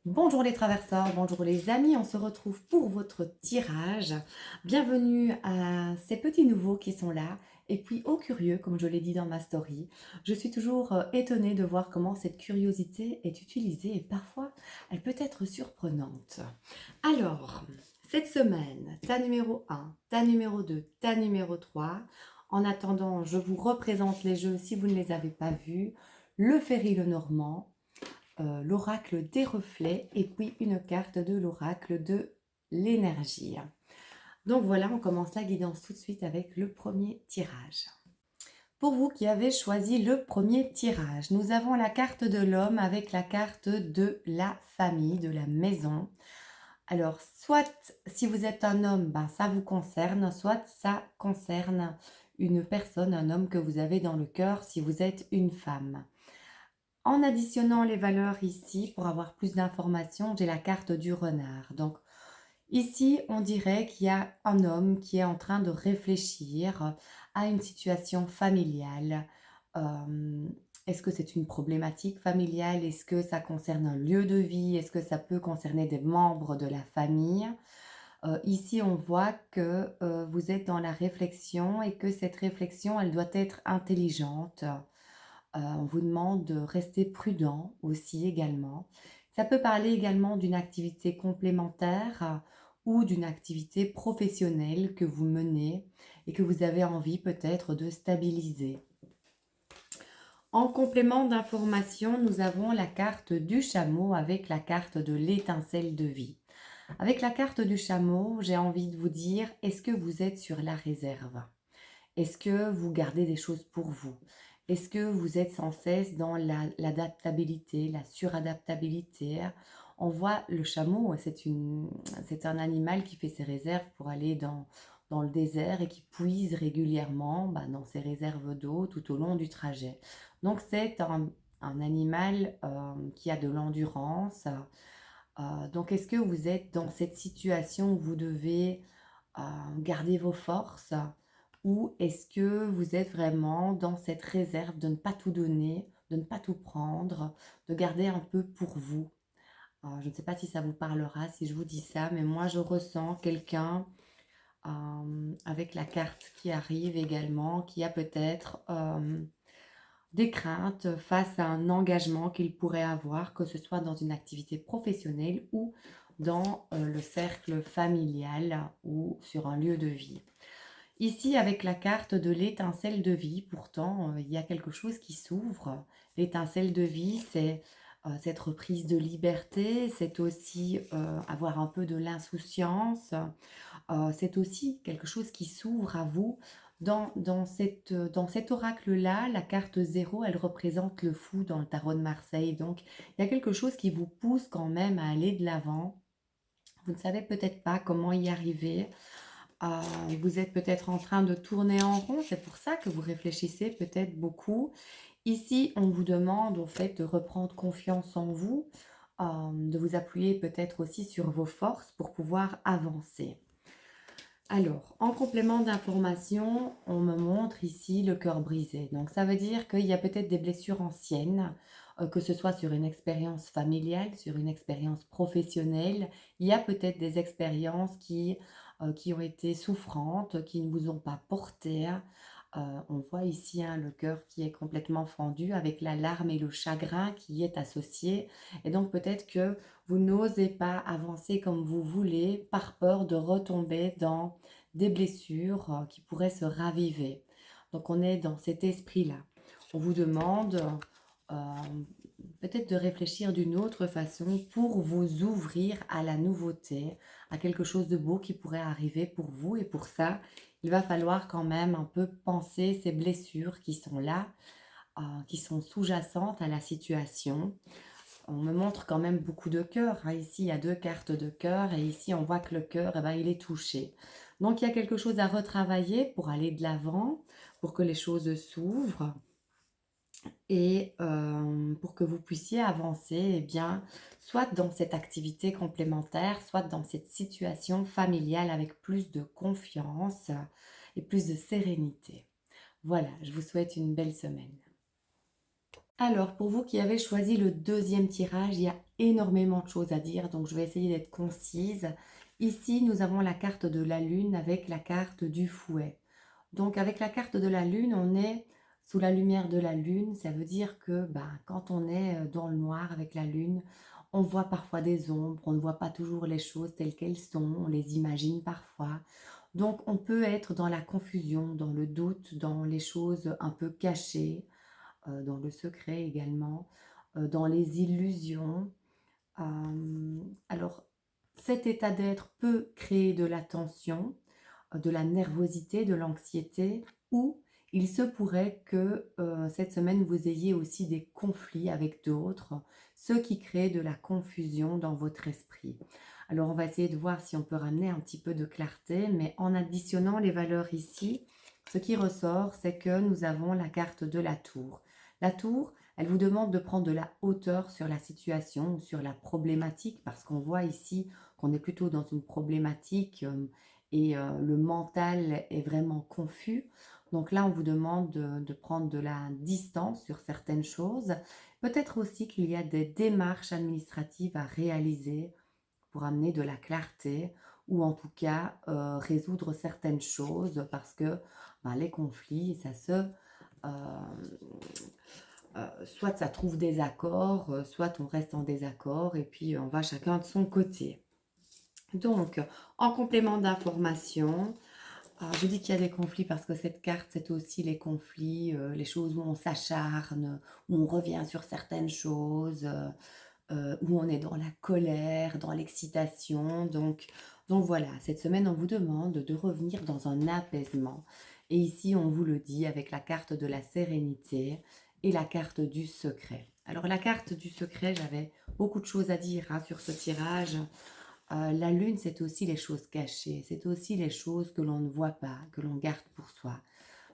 Bonjour les traverseurs, bonjour les amis, on se retrouve pour votre tirage. Bienvenue à ces petits nouveaux qui sont là. Et puis aux curieux, comme je l'ai dit dans ma story, je suis toujours étonnée de voir comment cette curiosité est utilisée et parfois elle peut être surprenante. Alors, cette semaine, ta numéro un, ta numéro 2, ta numéro 3. En attendant, je vous représente les jeux si vous ne les avez pas vus. Le Ferry le Normand, l'oracle des reflets et puis une carte de l'oracle de l'énergie. Donc voilà, on commence la guidance tout de suite avec le premier tirage. Pour vous qui avez choisi le premier tirage, nous avons la carte de l'homme avec la carte de la famille, de la maison. Alors, soit si vous êtes un homme, ben, ça vous concerne, soit ça concerne une personne, un homme que vous avez dans le cœur si vous êtes une femme. En additionnant les valeurs ici, pour avoir plus d'informations, j'ai la carte du renard. Donc ici, on dirait qu'il y a un homme qui est en train de réfléchir à une situation familiale. Euh, Est-ce que c'est une problématique familiale? Est-ce que ça concerne un lieu de vie? Est-ce que ça peut concerner des membres de la famille? Ici, on voit que vous êtes dans la réflexion et que cette réflexion, elle doit être intelligente. On vous demande de rester prudent aussi également. Ça peut parler également d'une activité complémentaire ou d'une activité professionnelle que vous menez et que vous avez envie peut-être de stabiliser. En complément d'information, nous avons la carte du chameau avec la carte de l'étincelle de vie. Avec la carte du chameau, j'ai envie de vous dire, est-ce que vous êtes sur la réserve? Est-ce que vous gardez des choses pour vous? Est-ce que vous êtes sans cesse dans l'adaptabilité, la suradaptabilité? On voit le chameau, c'est un animal qui fait ses réserves pour aller dans le désert et qui puise régulièrement dans ses réserves d'eau tout au long du trajet. Donc c'est un animal qui a de l'endurance. Donc est-ce que vous êtes dans cette situation où vous devez garder vos forces ou est-ce que vous êtes vraiment dans cette réserve de ne pas tout donner, de ne pas tout prendre, de garder un peu pour vous? Je ne sais pas si ça vous parlera, si je vous dis ça, mais moi je ressens quelqu'un avec la carte qui arrive également, qui a peut-être des craintes face à un engagement qu'il pourrait avoir, que ce soit dans une activité professionnelle ou dans le cercle familial ou sur un lieu de vie. Ici, avec la carte de l'étincelle de vie, pourtant, il y a quelque chose qui s'ouvre. L'étincelle de vie, c'est cette reprise de liberté, c'est aussi avoir un peu de l'insouciance, c'est aussi quelque chose qui s'ouvre à vous. Dans cet oracle-là, la carte zéro, elle représente le fou dans le tarot de Marseille. Donc, il y a quelque chose qui vous pousse quand même à aller de l'avant. Vous ne savez peut-être pas comment y arriver. Euh, Vous êtes peut-être en train de tourner en rond, c'est pour ça que vous réfléchissez peut-être beaucoup. Ici, on vous demande au fait de reprendre confiance en vous, de vous appuyer peut-être aussi sur vos forces pour pouvoir avancer. Alors, en complément d'information, on me montre ici le cœur brisé. Donc, ça veut dire qu'il y a peut-être des blessures anciennes, que ce soit sur une expérience familiale, sur une expérience professionnelle. Il y a peut-être des expériences qui ont été souffrantes, qui ne vous ont pas porté. On voit ici le cœur qui est complètement fendu avec la larme et le chagrin qui y est associé. Et donc, peut-être que vous n'osez pas avancer comme vous voulez par peur de retomber dans des blessures qui pourraient se raviver. Donc on est dans cet esprit-là. On vous demande euh, peut-être de réfléchir d'une autre façon pour vous ouvrir à la nouveauté, à quelque chose de beau qui pourrait arriver pour vous. Et pour ça, il va falloir quand même un peu penser ces blessures qui sont là, qui sont sous-jacentes à la situation. On me montre quand même beaucoup de cœur, hein. Ici, il y a deux cartes de cœur et ici, on voit que le cœur, eh ben, il est touché. Donc, il y a quelque chose à retravailler pour aller de l'avant, pour que les choses s'ouvrent et pour que vous puissiez avancer, eh bien, soit dans cette activité complémentaire, soit dans cette situation familiale avec plus de confiance et plus de sérénité. Voilà, je vous souhaite une belle semaine. Alors, pour vous qui avez choisi le deuxième tirage, il y a énormément de choses à dire, donc je vais essayer d'être concise. Ici, nous avons la carte de la lune avec la carte du fouet. Donc, avec la carte de la lune, on est sous la lumière de la lune. Ça veut dire que quand on est dans le noir avec la lune, on voit parfois des ombres, on ne voit pas toujours les choses telles qu'elles sont, on les imagine parfois. Donc, on peut être dans la confusion, dans le doute, dans les choses un peu cachées, dans le secret également, dans les illusions. Alors, cet état d'être peut créer de la tension, de la nervosité, de l'anxiété, ou il se pourrait que cette semaine, vous ayez aussi des conflits avec d'autres, ce qui crée de la confusion dans votre esprit. Alors, on va essayer de voir si on peut ramener un petit peu de clarté, mais en additionnant les valeurs ici, ce qui ressort, c'est que nous avons la carte de la tour. La tour, elle vous demande de prendre de la hauteur sur la situation ou sur la problématique, parce qu'on voit ici qu'on est plutôt dans une problématique et le mental est vraiment confus. Donc là, on vous demande de prendre de la distance sur certaines choses. Peut-être aussi qu'il y a des démarches administratives à réaliser pour amener de la clarté ou en tout cas résoudre certaines choses parce que les conflits, ça se... soit ça trouve des accords, soit on reste en désaccord et puis on va chacun de son côté. Donc, en complément d'information, je dis qu'il y a des conflits parce que cette carte, c'est aussi les conflits, les choses où on s'acharne, où on revient sur certaines choses, où on est dans la colère, dans l'excitation. Donc voilà, cette semaine, on vous demande de revenir dans un apaisement. Et ici, on vous le dit avec la carte de la sérénité et la carte du secret. Alors la carte du secret, j'avais beaucoup de choses à dire sur ce tirage. La lune, c'est aussi les choses cachées, c'est aussi les choses que l'on ne voit pas, que l'on garde pour soi.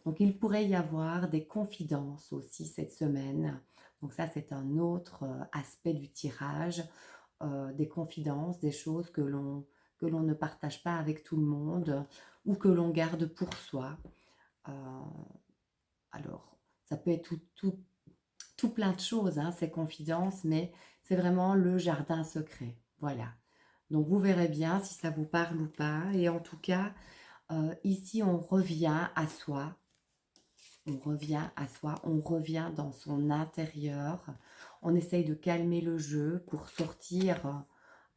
Donc il pourrait y avoir des confidences aussi cette semaine. Donc ça, c'est un autre aspect du tirage, des confidences, des choses que l'on ne partage pas avec tout le monde ou que l'on garde pour soi. Euh, alors, ça peut être tout plein de choses, ces confidences, mais c'est vraiment le jardin secret. Voilà. Donc vous verrez bien si ça vous parle ou pas. Et en tout cas, ici, on revient à soi. On revient à soi, on revient dans son intérieur. On essaye de calmer le jeu pour sortir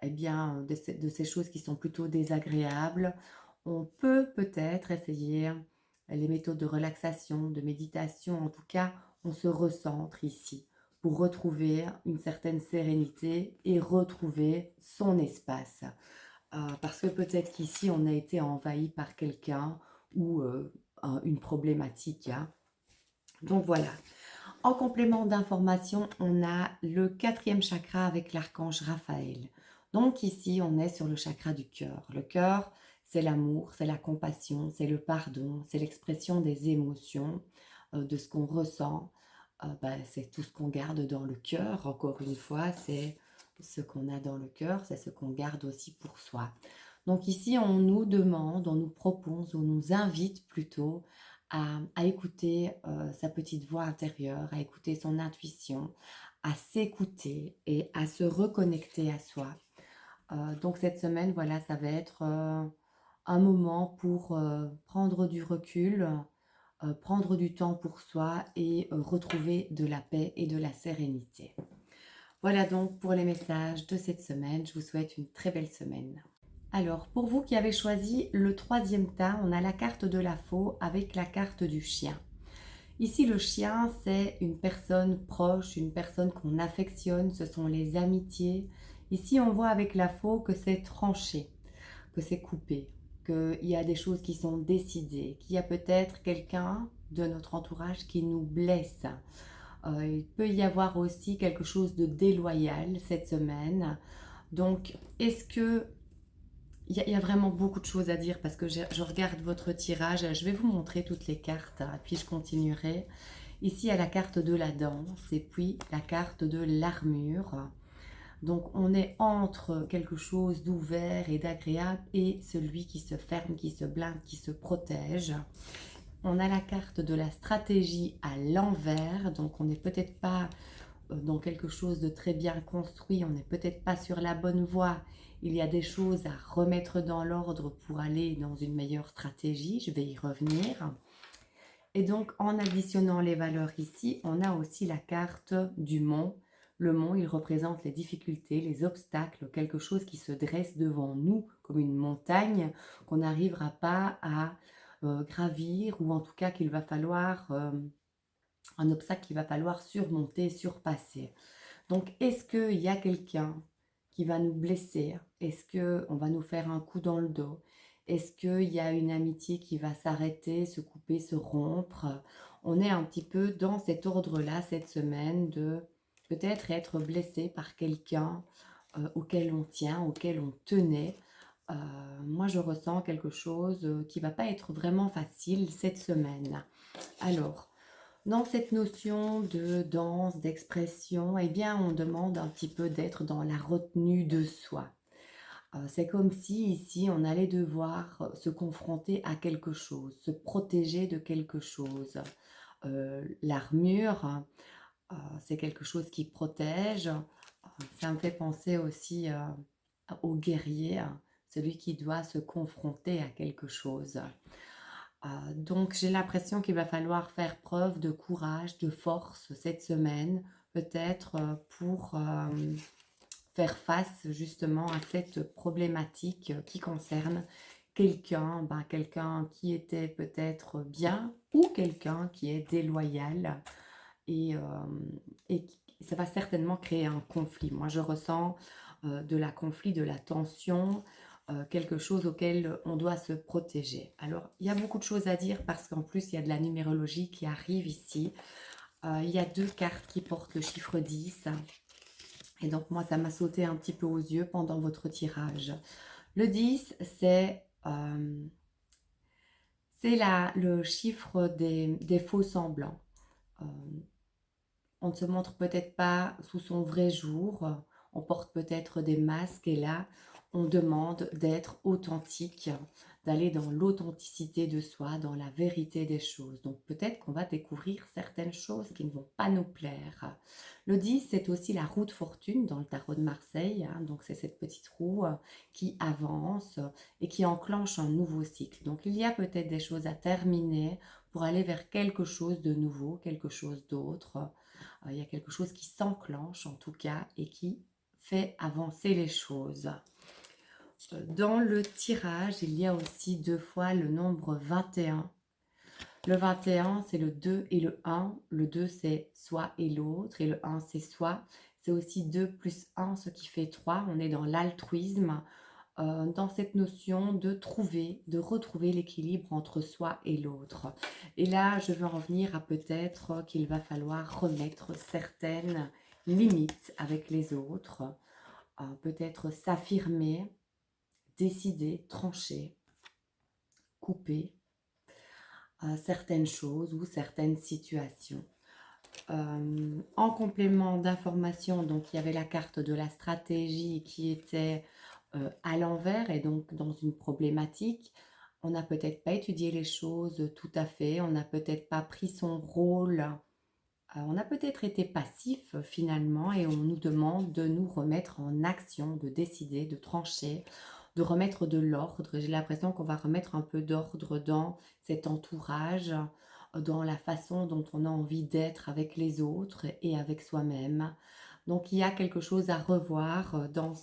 de ces choses qui sont plutôt désagréables. On peut peut-être essayer les méthodes de relaxation, de méditation. En tout cas, on se recentre ici pour retrouver une certaine sérénité et retrouver son espace. Parce que peut-être qu'ici, on a été envahi par quelqu'un ou une problématique. Donc voilà. En complément d'information, on a le quatrième chakra avec l'archange Raphaël. Donc ici, on est sur le chakra du cœur. Le cœur, c'est l'amour, c'est la compassion, c'est le pardon, c'est l'expression des émotions, de ce qu'on ressent. C'est tout ce qu'on garde dans le cœur. Encore une fois, c'est ce qu'on a dans le cœur, c'est ce qu'on garde aussi pour soi. Donc ici, on nous demande, on nous propose, on nous invite plutôt à écouter sa petite voix intérieure, à écouter son intuition, à s'écouter et à se reconnecter à soi. Donc cette semaine, voilà, ça va être un moment pour prendre du recul, prendre du temps pour soi et retrouver de la paix et de la sérénité. Voilà donc pour les messages de cette semaine. Je vous souhaite une très belle semaine. Alors, pour vous qui avez choisi le troisième tas, on a la carte de la faux avec la carte du chien. Ici, le chien, c'est une personne proche, une personne qu'on affectionne, ce sont les amitiés. Ici, on voit avec la faux que c'est tranché, que c'est coupé, qu'il y a des choses qui sont décidées, qu'il y a peut-être quelqu'un de notre entourage qui nous blesse. Il peut y avoir aussi quelque chose de déloyal cette semaine. Donc, est-ce que il y a vraiment beaucoup de choses à dire parce que je regarde votre tirage. Je vais vous montrer toutes les cartes, puis je continuerai. Ici, il y a la carte de la danse et puis la carte de l'armure. Donc, on est entre quelque chose d'ouvert et d'agréable et celui qui se ferme, qui se blinde, qui se protège. on a la carte de la stratégie à l'envers, donc on n'est peut-être pas dans quelque chose de très bien construit, on n'est peut-être pas sur la bonne voie, il y a des choses à remettre dans l'ordre pour aller dans une meilleure stratégie, je vais y revenir. Et donc, en additionnant les valeurs ici, on a aussi la carte du mont. Le mont, il représente les difficultés, les obstacles, quelque chose qui se dresse devant nous comme une montagne qu'on n'arrivera pas à gravir, ou en tout cas qu'il va falloir, un obstacle qu'il va falloir surmonter, surpasser. Donc, est-ce qu'il y a quelqu'un qui va nous blesser? Est-ce qu'on va nous faire un coup dans le dos? Est-ce qu'il y a une amitié qui va s'arrêter, se couper, se rompre? On est un petit peu dans cet ordre-là cette semaine de peut-être être blessé par quelqu'un auquel on tient, auquel on tenait. Euh, Moi, je ressens quelque chose qui va pas être vraiment facile cette semaine. Alors, dans cette notion de danse, d'expression, eh bien, on demande un petit peu d'être dans la retenue de soi. C'est comme si ici, on allait devoir se confronter à quelque chose, se protéger de quelque chose. L'armure, c'est quelque chose qui protège. Ça me fait penser aussi au guerrier, celui qui doit se confronter à quelque chose. Donc j'ai l'impression qu'il va falloir faire preuve de courage, de force cette semaine, peut-être pour faire face justement à cette problématique qui concerne quelqu'un, quelqu'un qui était peut-être bien ou quelqu'un qui est déloyal, et, ça va certainement créer un conflit. Moi je ressens de la conflit, de la tension, quelque chose auquel on doit se protéger. Alors, il y a beaucoup de choses à dire parce qu'en plus, il y a de la numérologie qui arrive ici. Il y a deux cartes qui portent le chiffre 10. Et donc, moi, ça m'a sauté un petit peu aux yeux pendant votre tirage. Le 10, c'est le chiffre des faux semblants. Euh, on ne se montre peut-être pas sous son vrai jour, on porte peut-être des masques, et là, on demande d'être authentique, d'aller dans l'authenticité de soi, dans la vérité des choses. Donc peut-être qu'on va découvrir certaines choses qui ne vont pas nous plaire. Le 10, c'est aussi la roue de fortune dans le tarot de Marseille, hein. Donc c'est cette petite roue qui avance et qui enclenche un nouveau cycle. Donc il y a peut-être des choses à terminer pour aller vers quelque chose de nouveau, quelque chose d'autre. Il y a quelque chose qui s'enclenche en tout cas et qui fait avancer les choses. Dans le tirage, il y a aussi deux fois le nombre 21. Le 21, c'est le 2 et le 1. Le 2, c'est soi et l'autre, et le 1, c'est soi. C'est aussi 2 plus 1, ce qui fait 3. On est dans l'altruisme, dans cette notion de retrouver l'équilibre entre soi et l'autre. Et là, je veux en venir à peut-être qu'il va falloir remettre certaines limites avec les autres, peut-être s'affirmer, décider, trancher, couper certaines choses ou certaines situations. En complément d'information, donc il y avait la carte de la stratégie qui était à l'envers et donc dans une problématique. On n'a peut-être pas étudié les choses tout à fait, on n'a peut-être pas pris son rôle, on a peut-être été passif finalement, et on nous demande de nous remettre en action, de décider, de trancher, de remettre de l'ordre. J'ai l'impression qu'on va remettre un peu d'ordre dans cet entourage, dans la façon dont on a envie d'être avec les autres et avec soi-même. Donc il y a quelque chose à revoir dans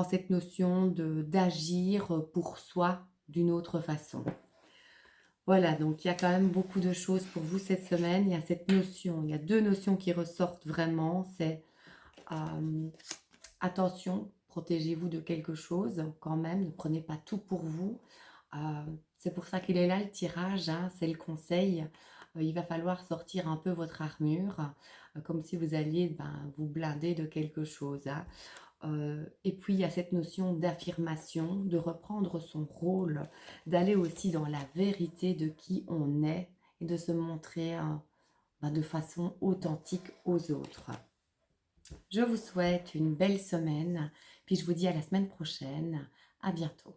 cette notion d'agir pour soi d'une autre façon. Voilà, donc il y a quand même beaucoup de choses pour vous cette semaine. Il y a cette notion, il y a deux notions qui ressortent vraiment. C'est attention, protégez-vous de quelque chose quand même, ne prenez pas tout pour vous. C'est pour ça qu'il est là le tirage, hein, c'est le conseil. Il va falloir sortir un peu votre armure, comme si vous alliez vous blinder de quelque chose, hein. Et puis il y a cette notion d'affirmation, de reprendre son rôle, d'aller aussi dans la vérité de qui on est et de se montrer de façon authentique aux autres. Je vous souhaite une belle semaine, puis je vous dis à la semaine prochaine. À bientôt.